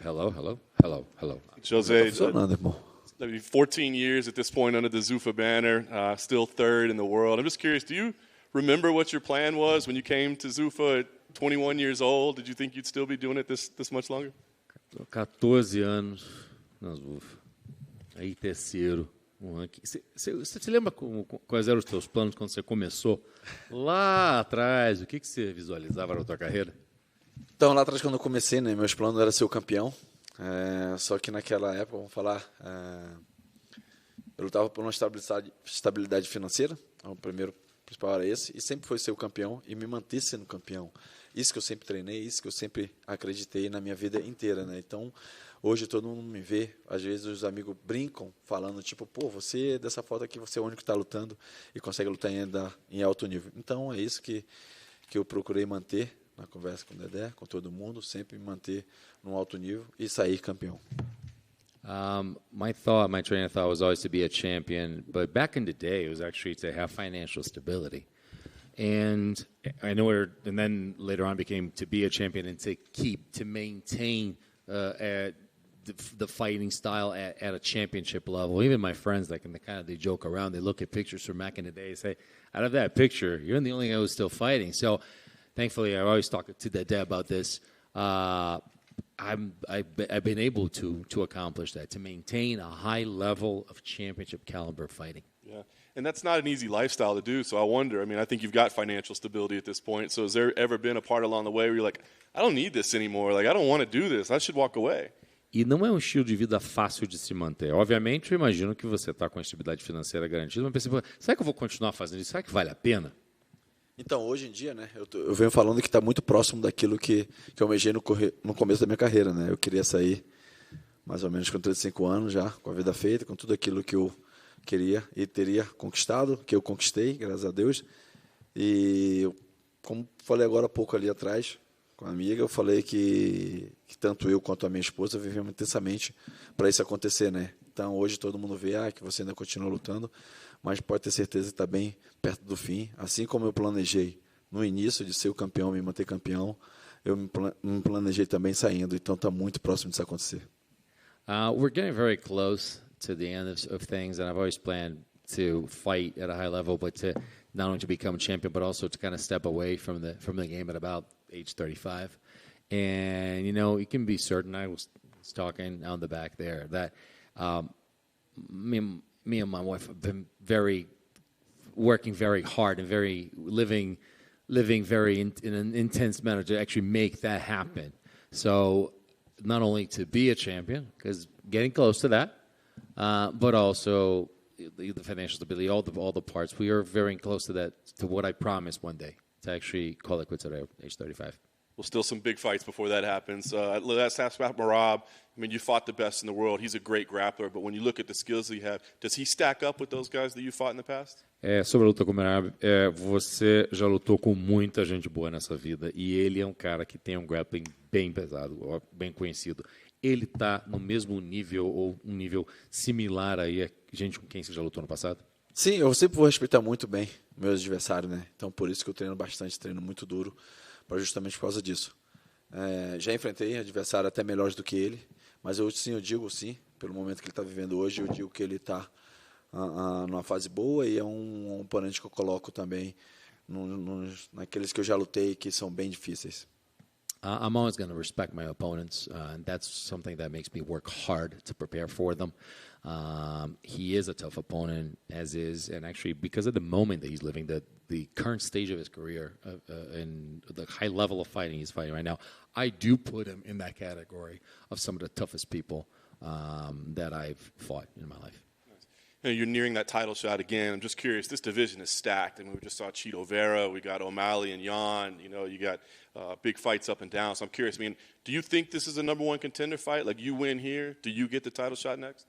hello. Jose, Funcionando, irmão. 14 years at this point under the Zuffa banner, still third in the world. I'm just curious, do you remember what your plan was when you came to Zuffa at 21 years old? Did you think you'd still be doing it this much longer? 14 anos na Zuffa. Aí terceiro. Você se lembra quais eram os teus planos quando você começou? Lá atrás, o que você visualizava na tua carreira? Então, lá atrás, quando eu comecei, né, meus planos eram ser o campeão. Só que naquela época, vamos falar, eu lutava por uma estabilidade financeira. O primeiro principal era esse. E sempre foi ser o campeão e me manter sendo campeão. Isso que eu sempre treinei, isso que eu sempre acreditei na minha vida inteira, né? Então, hoje todo mundo me vê, às vezes os amigos brincam, falando tipo, pô, você dessa foto aqui, você é o único que está lutando e consegue lutar ainda em alto nível. Então, é isso que eu procurei manter na conversa com o Dedé, com todo mundo, sempre me manter num alto nível e sair campeão. My train of thought was always to be a champion, but back in the day, it was actually to have financial stability. And I know and then later on became to be a champion and to maintain the fighting style at a championship level. Even my friends, they joke around, they look at pictures from back in the day and say, out of that picture, you're the only guy who's still fighting. So thankfully, I always talk to Dede about this. I've been able to accomplish that, to maintain a high level of championship caliber fighting. Yeah, and that's not an easy lifestyle to do, so I wonder, I think you've got financial stability at this point, so has there ever been a part along the way where you're like, I don't need this anymore, I don't want to do this, I should walk away? E não é um estilo de vida fácil de se manter. Obviamente, eu imagino que você está com a estabilidade financeira garantida, mas pensa, será que eu vou continuar fazendo isso? Será que vale a pena? Então, hoje em dia, né, eu venho falando que está muito próximo daquilo que eu almejei no começo da minha carreira, né? Eu queria sair mais ou menos com 35 anos já, com a vida feita, com tudo aquilo que eu queria e teria conquistado, que eu conquistei, graças a Deus. E, como falei agora há pouco ali atrás, com a amiga, eu falei que tanto eu quanto a minha esposa vivemos intensamente para isso acontecer, né? Então, hoje todo mundo vê que você ainda continua lutando, mas pode ter certeza que está bem perto do fim. Assim como eu planejei no início de ser o campeão, me manter campeão, eu me planejei também saindo, então está muito próximo disso acontecer. We're getting very close to the end of things, and I've always planned to fight at a high level, but to not only to become champion, but also to kind of step away from the game at about age 35. And, you can be certain, I was talking on the back there, that me and my wife have been working very hard and living very in an intense manner to actually make that happen. So not only to be a champion, because getting close to that, but also the financial stability, all the parts. We are very close to that, to what I promised one day, to actually call it quits at age 35. Well, still some big fights before that happens. Let's ask about Merab. You fought the best in the world. He's a great grappler, but when you look at the skills that he has, does he stack up with those guys that you fought in the past? Sobre a luta com o Merab, você já lutou com muita gente boa nessa vida e ele é um cara que tem um grappling bem pesado, bem conhecido. Ele está no mesmo nível ou um nível similar aí a gente com quem você já lutou no passado? Sim, eu sempre vou respeitar muito bem meus adversários, né? Então, por isso que eu treino bastante, treino muito duro, justamente por causa disso. Já enfrentei adversários até melhores do que ele, mas eu digo sim, pelo momento que ele está vivendo hoje, eu digo que ele está numa fase boa e é um oponente que eu coloco também naqueles que eu já lutei que são bem difíceis. I'm always going to respect my opponents, and that's something that makes me work hard to prepare for them. He is a tough opponent, as is, and actually because of the moment that he's living, the current stage of his career, and the high level of fighting he's fighting right now, I do put him in that category of some of the toughest people that I've fought in my life. You're nearing that title shot again. I'm just curious, this division is stacked. We just saw Chito Vera, we got O'Malley and Yan, you got big fights up and down. So I'm curious, do you think this is a number one contender fight? Like, you win here, do you get the title shot next?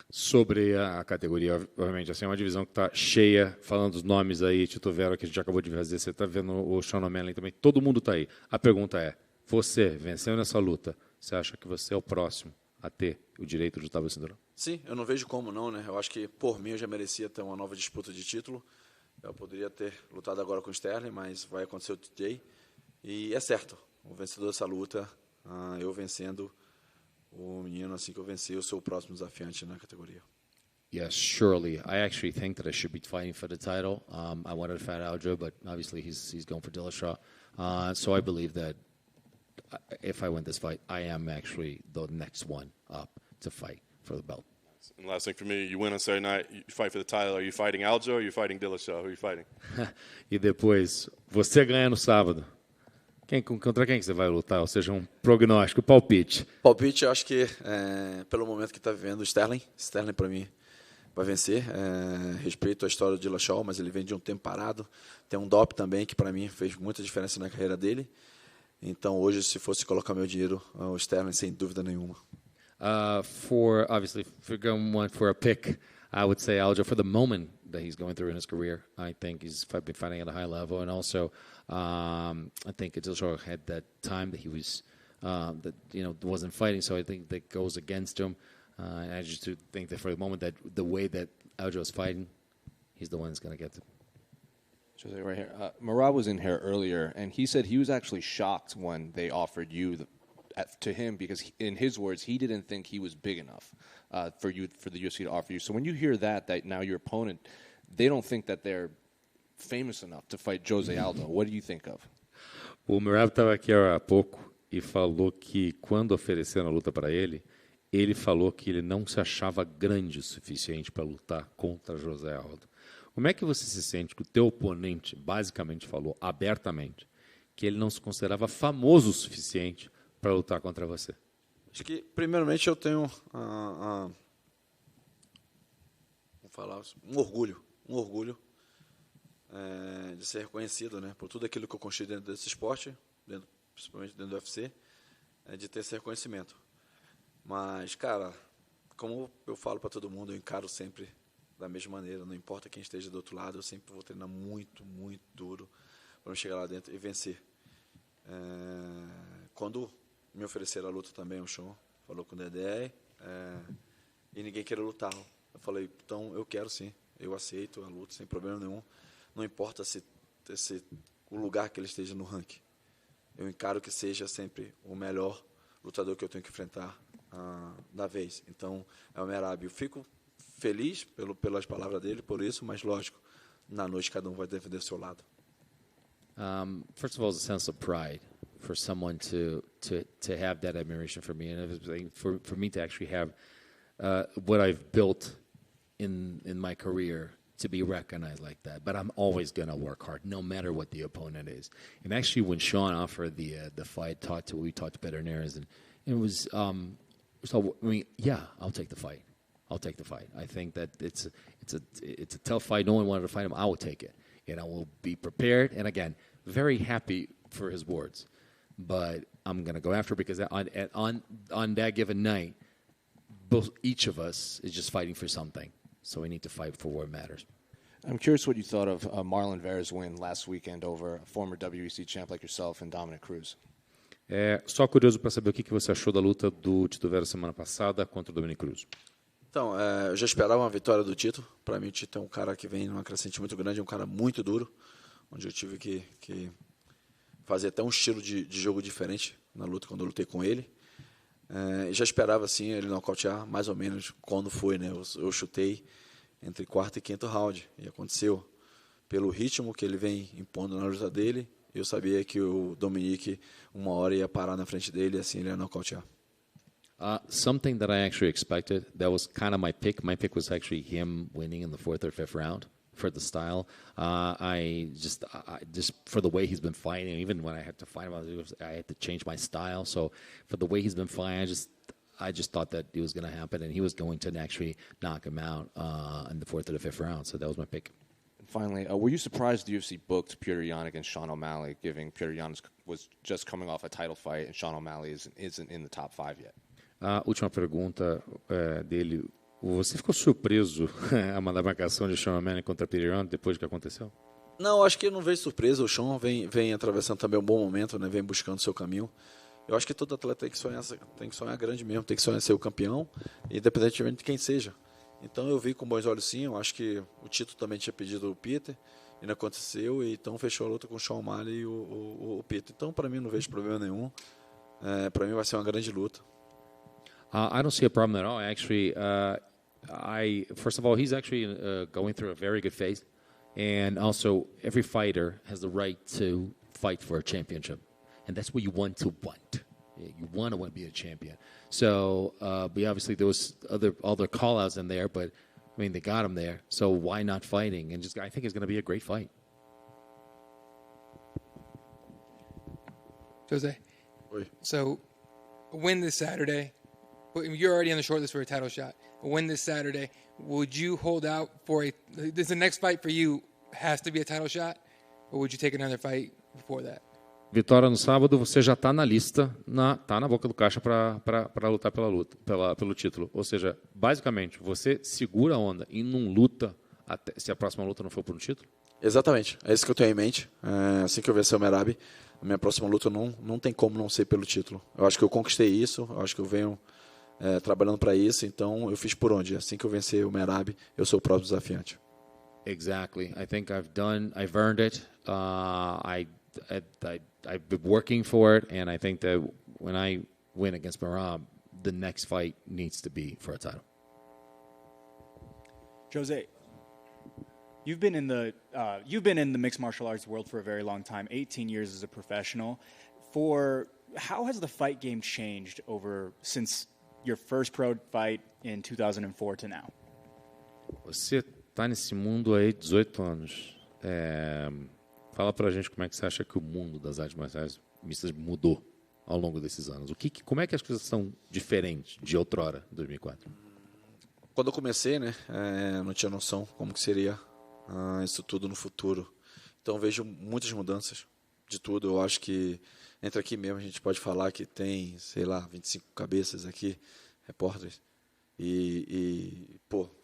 Sobre a categoria, obviamente, assim, é uma divisão que está cheia, falando dos nomes aí, Chito Vera, que a gente acabou de fazer, você está vendo o Sean O'Malley também, todo mundo está aí. A pergunta é, você, vencendo essa luta, você acha que você é o próximo a ter o direito de lutar pelo cinturão? Sim, eu não vejo como não, né? Eu acho que, por mim, eu já merecia ter uma nova disputa de título. Eu poderia ter lutado agora com o Sterling, mas vai acontecer o TJ. E é certo, o vencedor dessa luta, eu vencendo, o menino, assim que eu vencer, eu sou o próximo desafiante na categoria. Yes, surely. I actually think that I should be fighting for the title. I wanted to fight Aldo, but obviously he's going for Dillashaw. So I believe that if I win this fight, I am actually the next one up to fight for the belt. And last thing for me, you win on Saturday night, you fight for the title. Are you fighting Aldo or are you fighting Dillashaw? Who are you fighting? E depois, você ganha no sábado. Contra quem que você vai lutar? Ou seja, um prognóstico, palpite. Palpite, eu acho que, pelo momento que está vivendo o Sterling para mim vai vencer. Respeito a história do Dillashaw, mas ele vem de um tempo parado. Tem um doping também, que para mim fez muita diferença na carreira dele. Então, hoje, se fosse colocar meu dinheiro, o Sterling, sem dúvida nenhuma. Obviously, if you're going one for a pick, I would say Aldo for the moment that he's going through in his career. I think he's been fighting at a high level, and also I think Dillashaw had that time that he was wasn't fighting, so I think that goes against him. And I just think that for the moment that the way that Aldo is fighting, he's the one that's going to get it. Jose, right here. Merab was in here earlier, and he said he was actually shocked when they offered you to him because, in his words, he didn't think he was big enough for the UFC to offer you. So when you hear that now your opponent, they don't think that they're famous enough to fight Jose Aldo. What do you think of? O Merab estava aqui há pouco e falou que quando ofereceram a luta para ele falou que ele não se achava grande o suficiente para lutar contra José Aldo. Como é que você se sente que o teu oponente basicamente falou abertamente que ele não se considerava famoso o suficiente para lutar contra você? Acho que, primeiramente, eu tenho um orgulho de ser reconhecido, né, por tudo aquilo que eu construí dentro desse esporte, principalmente dentro do UFC, de ter esse reconhecimento. Mas, cara, como eu falo para todo mundo, eu encaro sempre da mesma maneira, não importa quem esteja do outro lado, eu sempre vou treinar muito, muito duro para chegar lá dentro e vencer. Quando me ofereceram a luta também, o Sean falou com o Dedé, e ninguém queria lutar. Eu falei, então eu quero sim, eu aceito a luta sem problema nenhum, não importa se o lugar que ele esteja no ranking. Eu encaro que seja sempre o melhor lutador que eu tenho que enfrentar da vez. Então, é o Merab. Eu fico feliz pelas palavras dele, por isso, mas lógico, na noite cada vai defender o seu lado. First of all, it's a sense of pride for someone to have that admiration for me, and for me to actually have what I've built in my career to be recognized like that. But I'm always going to work hard, no matter what the opponent is. And actually, when Sean offered the fight, we talked to veterinarians, and it was I'll take the fight. I'll take the fight. I think that it's a tough fight. No one wanted to fight him. I will take it, and I will be prepared. And again, very happy for his words, but I'm going to go after it because on that given night, each of us is just fighting for something. So we need to fight for what matters. I'm curious what you thought of Marlon Vera's win last weekend over a former WEC champ like yourself and Dominic Cruz. Só curioso para saber o que você achou da luta do Tito Vera semana passada contra o Dominic Cruz. Então, eu já esperava uma vitória do Tito. Para mim, o Tito é um cara que vem numa crescente muito grande, é um cara muito duro, onde eu tive que fazer até um estilo de jogo diferente na luta quando eu lutei com ele. Já esperava, sim, ele nocautear, mais ou menos quando foi, né? Eu chutei entre quarto e quinto round, e aconteceu. Pelo ritmo que ele vem impondo na luta dele, eu sabia que o Dominic, uma hora, ia parar na frente dele, e assim ele ia nocautear. Something that I actually expected, that was kind of my pick. My pick was actually him winning in the fourth or fifth round for the style. I just for the way he's been fighting, even when I had to fight him, I had to change my style. So for the way he's been fighting, I just thought that it was going to happen, and he was going to actually knock him out in the fourth or the fifth round. So that was my pick. And finally, were you surprised the UFC booked Petr Yan against Sean O'Malley, given Petr Yan was just coming off a title fight and Sean O'Malley isn't in the top 5 yet? Última pergunta dele. Você ficou surpreso a marcação de Sean O'Malley contra Petr Yan depois do que aconteceu? Não, acho que não vejo surpresa. O Sean vem atravessando também um bom momento, né? Vem buscando o seu caminho. Eu acho que todo atleta tem que sonhar grande mesmo, tem que sonhar ser o campeão, independentemente de quem seja. Então eu vi com bons olhos sim, eu acho que o Tito também tinha pedido o Peter, e não aconteceu, e então fechou a luta com o Sean O'Malley e o Peter. Então para mim não vejo problema nenhum, para mim vai ser uma grande luta. I don't see a problem at all. Actually, first of all, he's actually going through a very good phase, and also every fighter has the right to fight for a championship, and that's what you want to want. You want to be a champion. So, but obviously there was other call-outs in there, but I mean they got him there. So why not fighting? And I think it's going to be a great fight. Jose. Oi. So, a win this Saturday. You're already on the short list for a title shot. A win this Saturday. Would you hold out for the next fight for you has to be a title shot, or would you take another fight before that? Vitória no sábado, você já está na lista, tá na boca do caixa para lutar pelo título. Ou seja, basicamente, você segura a onda e não luta até, se a próxima luta não for por um título? Exatamente, é isso que eu tenho em mente. Assim que eu vencer o Merab, a minha próxima luta não tem como não ser pelo título. Eu acho que eu conquistei isso, eu acho que eu venho trabalhando para isso, então eu fiz por onde. Assim que eu vencer o Merab, eu sou o próprio desafiante. Exactly. I think I've earned it. I've been working for it, and I think that when I win against Merab, the next fight needs to be for a title. Jose, you've been in the mixed martial arts world for a very long time, 18 years as a professional. How has the fight game changed since your first pro fight in 2004 to now? Você está nesse mundo aí 18 anos. Fala pra gente como é que você acha que o mundo das artes marciais mistas mudou ao longo desses anos. Como é que as coisas são diferentes de outrora, 2004? Quando eu comecei, né, não tinha noção como que seria isso tudo no futuro. Então vejo muitas mudanças de tudo. Eu acho que entre aqui mesmo a gente pode falar que tem, sei lá, 25 cabeças aqui, repórteres.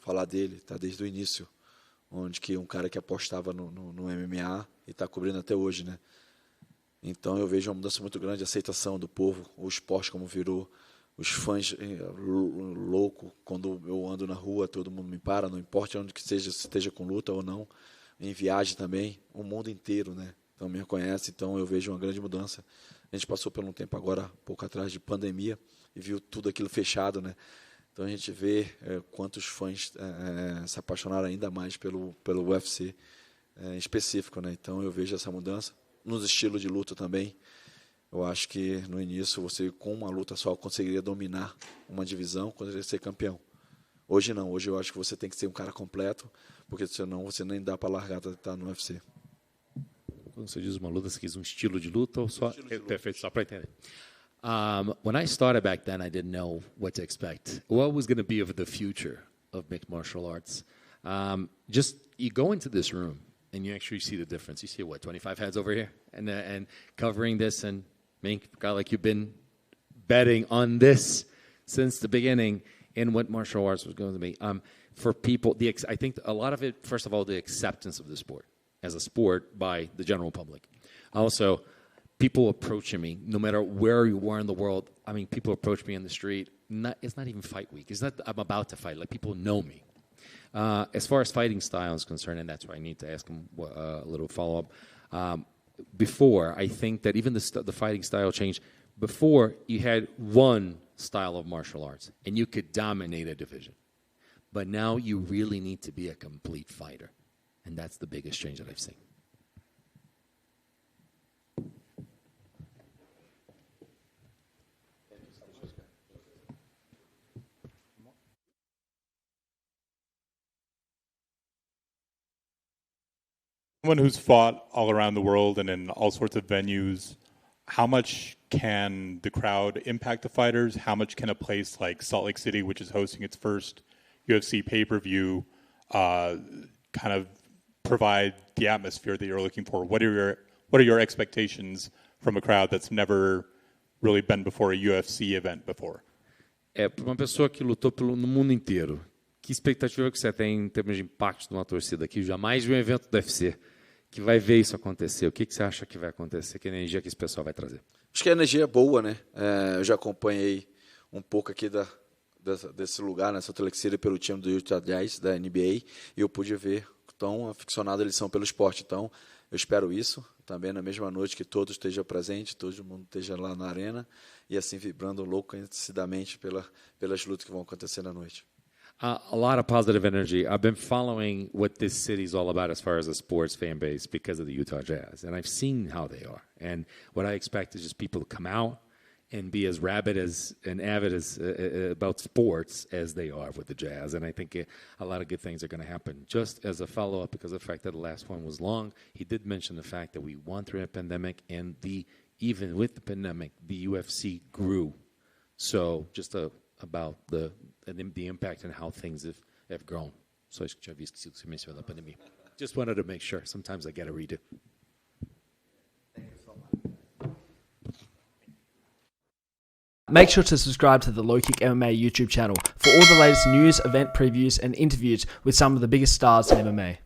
Falar dele tá desde o início, onde que um cara que apostava no MMA e está cobrindo até hoje, né? Então eu vejo uma mudança muito grande, a aceitação do povo, o esporte como virou, os fãs louco quando eu ando na rua, todo mundo me para, não importa onde que seja, se esteja com luta ou não, em viagem também, o mundo inteiro, né? Então me reconhece, então eu vejo uma grande mudança. A gente passou por um tempo agora, pouco atrás, de pandemia e viu tudo aquilo fechado, né? Então a gente vê quantos fãs se apaixonaram ainda mais pelo UFC em específico, né? Então eu vejo essa mudança nos estilos de luta também. Eu acho que no início você com uma luta só conseguiria dominar uma divisão, conseguiria ser campeão. Hoje não, hoje eu acho que você tem que ser um cara completo, porque senão você nem dá para largar de estar no UFC. Quando você diz uma luta, você quis um estilo de luta ou só? Perfeito, só para entender. When I started back then, I didn't know what to expect. What was going to be of the future of mixed martial arts? Just you go into this room and you actually see the difference. You see 25 heads over here, and covering this, and me, guy like you've been betting on this since the beginning, and what martial arts was going to be. For people, I think a lot of it. First of all, the acceptance of the sport as a sport by the general public. Also, people approaching me, no matter where you are in the world. I mean, people approach me in the street. It's not even fight week. It's not I'm about to fight. Like, people know me. As far as fighting style is concerned, and that's why I need to ask him a little follow-up. Before, I think that even the fighting style changed. Before, you had one style of martial arts, and you could dominate a division. But now you really need to be a complete fighter. And that's the biggest change that I've seen. Someone who's fought all around the world and in all sorts of venues, how much can the crowd impact the fighters? How much can a place like Salt Lake City, which is hosting its first UFC pay-per-view, kind of provide the atmosphere that you're looking for? What are your expectations from a crowd that's never really been before a UFC event before? Para uma pessoa que lutou no mundo inteiro, que expectativa que você tem em termos de impacto de uma torcida que jamais viu um evento do UFC, que vai ver isso acontecer? O que você acha que vai acontecer? Que energia que esse pessoal vai trazer? Acho que a energia é boa, né? Eu já acompanhei um pouco aqui desse lugar, nessa Salt Lake City, pelo time do Utah Jazz, da NBA, e eu pude ver tão aficionados eles são pelo esporte. Então, eu espero isso. também na mesma noite que todos estejam presentes, todo mundo esteja lá na arena e assim vibrando enlouquecidamente pelas lutas que vão acontecer na noite. A lot of positive energy. I've been following what this city's all about as far as a sports fan base because of the Utah Jazz, and I've seen how they are. And what I expect is just people to come out and be as rabid as and avid as about sports as they are with the Jazz. And I think a lot of good things are going to happen. Just as a follow-up, because of the fact that the last one was long, he did mention the fact that we won through a pandemic, and even with the pandemic, the UFC grew. So just about the impact and how things have grown. Só isso que tinha visto que você mencionou da pandemia. Just wanted to make sure. Sometimes I got to read it. Make sure to subscribe to the LowKick MMA YouTube channel for all the latest news, event previews, and interviews with some of the biggest stars in MMA.